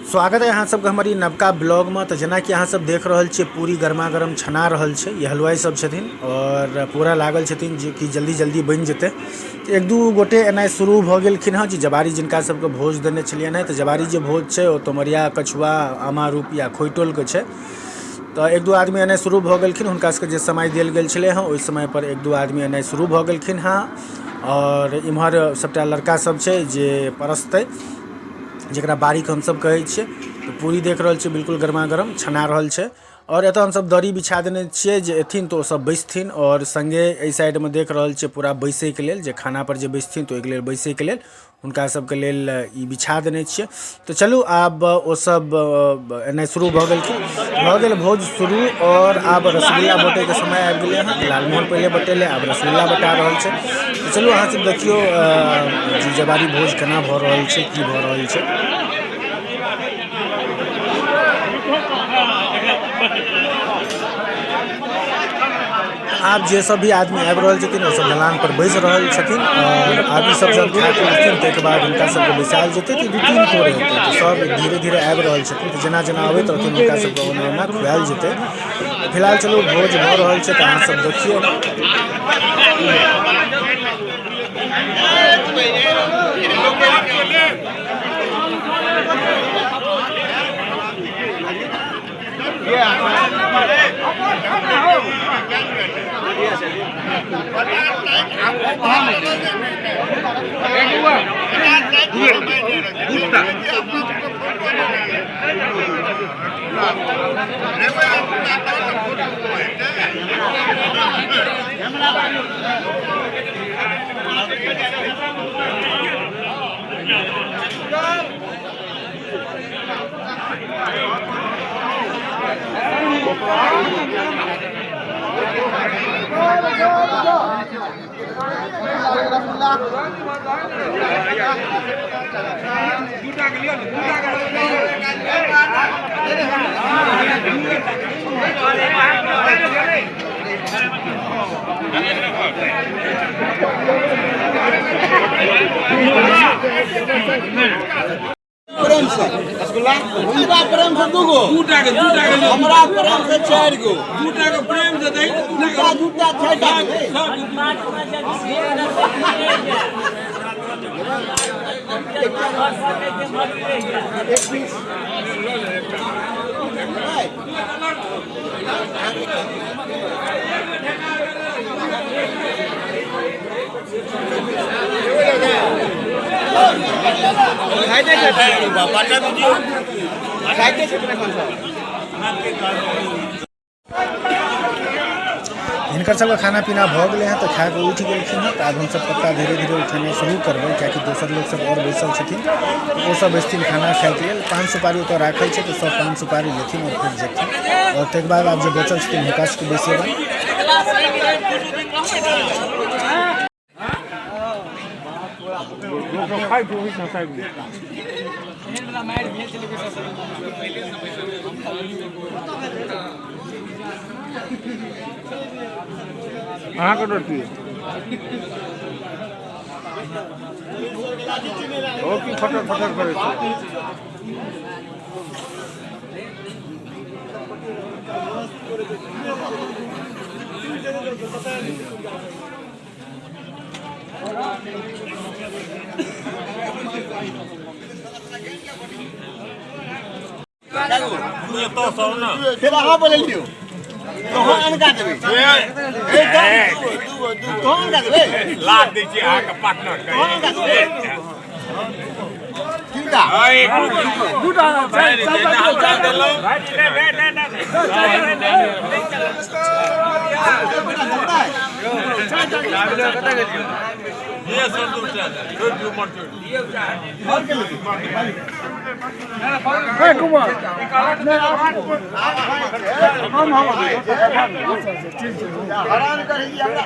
स्वागत है यहाँ सबके हमारी नवका ब्लॉग में। तो जना कि यहाँ सब देख रहा छे पूरी गर्मा गर्म छना रहल छे। ये हलवाई सब छथिन और पूरा लागल छथिन जे कि जल्दी जल्दी बन जेते। तो एक दू गोटे एना शुरू भ गेलखिन हँ जे जवारी जिनका सबके भोज देने छलियन हैं। तो जवारी जे भोज छे ओ तोमरिया कछुआ आमारूप या खोइटोल के छे। तो एक दू आदमी एने शुरू भ गेलखिन, हुनका सबके जे समय देल गेल छले हँ ओहि समय पर एक दू आदमी एने शुरू भ गेलखिन हँ। और इम्हर सबटा लड़का सब छे जे परसतै, जरा बारीक हम सब कहे छे। तो पूरी देख रहल छे बिल्कुल गर्मा गर्म छना रहल छे। और एत हम सब दरी बिछा देने छे जे एथिन तो सब बैसथिन। और संगे एहि साइड में देख रहल छे पूरा बैसे के लेल, जे खाना पर जे बैसथिन तो एक लेल बैसे के लेल हुनका सबके लेल ई बिछा देने छे। तो चलू आब ओ सब एने शुरू भ गेल भोज शुरू। और आब रसगुल्ला बटे के समय आबि गेलै हँ। लालमोहन पहले बटेले, आब रसगुल्ला बटा रहल छे। तो चलू अहाँ सब देखियो जे जवारी भोज केना भ रहल छे, की भ रहल छे। आप जे सब भी आदमी आबि रहल छथिन ओ सब दलान पर बैस रहल छथिन। और आदमी सब जब खा के उठथिन ताहिके बाद हुनका सबके बैसायल जेतै। तो दू तीन टोर हेतै, तो सब धीरे धीरे आबि रहल छथिन। तो जेना जेना अबैत रहथिन हुनका सबके ओना ओना खुआयल जेतै। फिलहाल चलू भोज भ रहल छै, तो अहाँ सब देखियौ। प्रेम से रसगुल्ला हुनका प्रेम से दूगो, दूटा के हमरा प्रेम से 4 गो, दूटा के प्रेम से दई, दूटा 6टा हिनकर सबके खाना पीना भ गेलै हँ। तो खा के उठ गेलखिन हँ। तो आब हम सब पत्ता धीरे धीरे उठेनाइ शुरू करबै, कियाकि दोसर लोग सब और बैसल छथिन। तो ओ सब बैसथिन खाना खाए के लेल। पान सुपारी ओतऽ राखल छै, तो सब पान सुपारी लेथिन और फिर जेथिन। और ताहिके बाद आब जे बचल छथिन हुनका सबके बैसेबै। अहाँ के रोटी ओ की फटर फटर करे छै। फिर अहाँ बोले लियो कहाँ अनका देबै, कहाँ अनका देबै, लाद दै छी अहाँ के पार्टनर के कहाँ अनका देबै किनका दूटा देलौ ये सर दूटा छोड़ दियो मत छोड़ कुमार हम हैरान करै छी हमरा।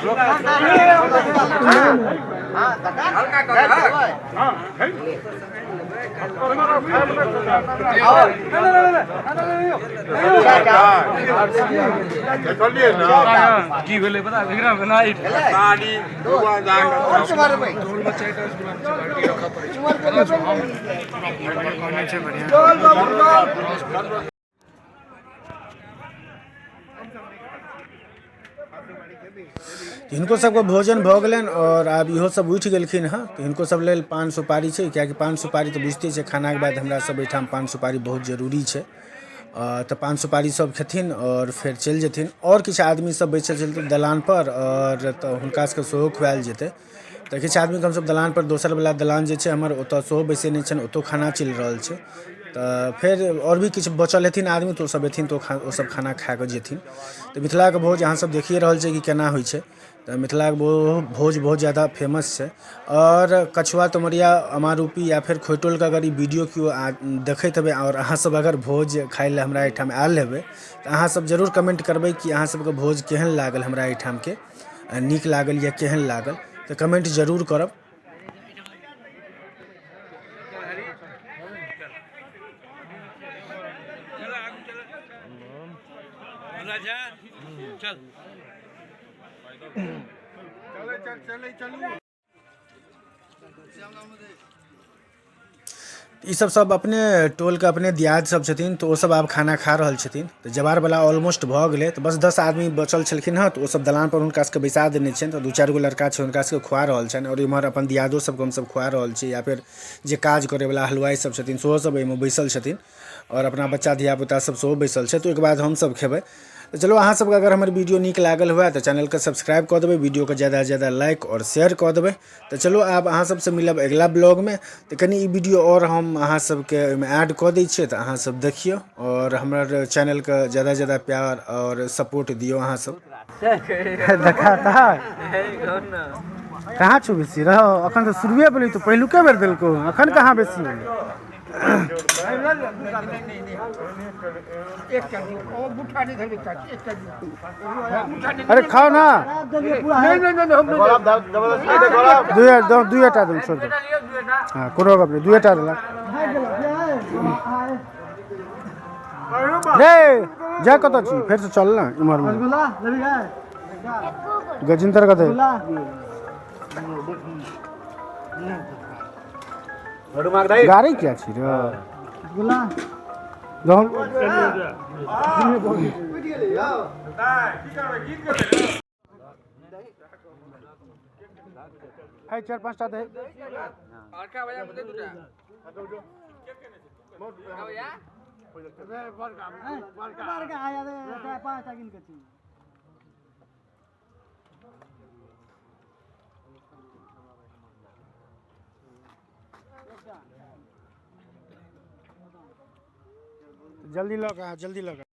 देखलिए ना की भेलै पता एकरा बनाई साड़ी दुआ जाके हिनको सबके भोजन भऽ गेलनि और आब इहो सब उठि गेलखिन हँ तऽ हिनको सब लेल पान सुपारी छै, किएकि पान सुपारी तऽ बुझिते छै खानाके बाद हमरा सब एहिठाम पान सुपारी बहुत जरूरी छै। तऽ पान सुपारी सब खेथिन और फेर चलि जेथिन। और किछु आदमी सब बैसल छथिन दलान पर और तऽ हुनका सबके सेहो खुआएल जेतै। तऽ किछु आदमीके हमसब दलान पर दोसरवला दलान जे छै हमर ओतऽ सेहो बैसेने छनि, ओतौ खाना चलि रहल छै। तऽ फेर और भी किछु बचल हेथिन आदमी तऽ ओसब एथिन तऽ ओसब खाना खा कऽ जेथिन। तऽ मिथिलाके भोज अहाँसब देखिए रहल छै कि केना होइ छै। तऽ मिथिलाके भोज बहुत ज़्यादा फेमस छै। और कछुआ तमरिया अमारुपी या फिर खोइटोलके अगर ई वीडियो केओ देखैत हेबै और अहाँसब अगर भोज खाइ लए हमरा एहिठाम आयल हेबै तऽ अहाँसब जरूर कमेंट करबै कि अहाँसबके भोज केहन लागल, हमरा एहिठामके नीक लागल या केहन लागल, तऽ कमेंट जरूर करब। ई सब अपने टोलके अपने दियाद सब छथिन, तऽ ओसब आब खाना खा रहल छथिन। तऽ जवारवला ऑलमोस्ट भऽ गेलै, तऽ बस 10 आदमी बचल छलखिन हँ, तऽ ओसब दलान पर हुनका सबके बैसा देने छियनि। तऽ 2-4 गो लड़का छै हुनका सबके खुआ रहल छनि और इम्हर अपन दियादो सबके हमसब खुआ रहल छी, या फिर जे काज करैवला हलवाइ सब छथिन सेहो सब एहिमे बैसल छथिन और अपना बच्चा धियापुता सब सेहो बैसल छै। तऽ ओहिके बाद हमसब खेबै। तऽ चलो अहाँ सबके अगर हमर वीडियो नीक लागल हुए तऽ चैनलके सब्सक्राइब कऽ देबै, वीडियोके ज़्यादा से ज़्यादा लाइक और शेयर कऽ देबै। तऽ चलो आब अहाँ सबसँ मिलब अगिला ब्लॉगमे। तऽ कनि ई वीडियो और हम अहाँ सबके ओहिमे ऐड कऽ दै छियै, तऽ अहाँ सब देखियौ और हमर चैनलके ज़्यादा से ज़्यादा प्यार और सपोर्ट दियौ अहाँ सब। कहाँ छौ बेसी रहो अखन तऽ शुरुए भेलै, तो पहिलुके बेर देलको, अखन कहाँ बेसी भेलै। अरे खाओ ना, दुएटा दम छोड़ दो। हाँ कोनो गप नहीं, दुएटा देला रे जा कत छी, फेर से चल ना इमहर में गजिंदर कते गाड़ी क्या छी रे है 4-5टा दे जल्दी लगा, जल्दी लगा।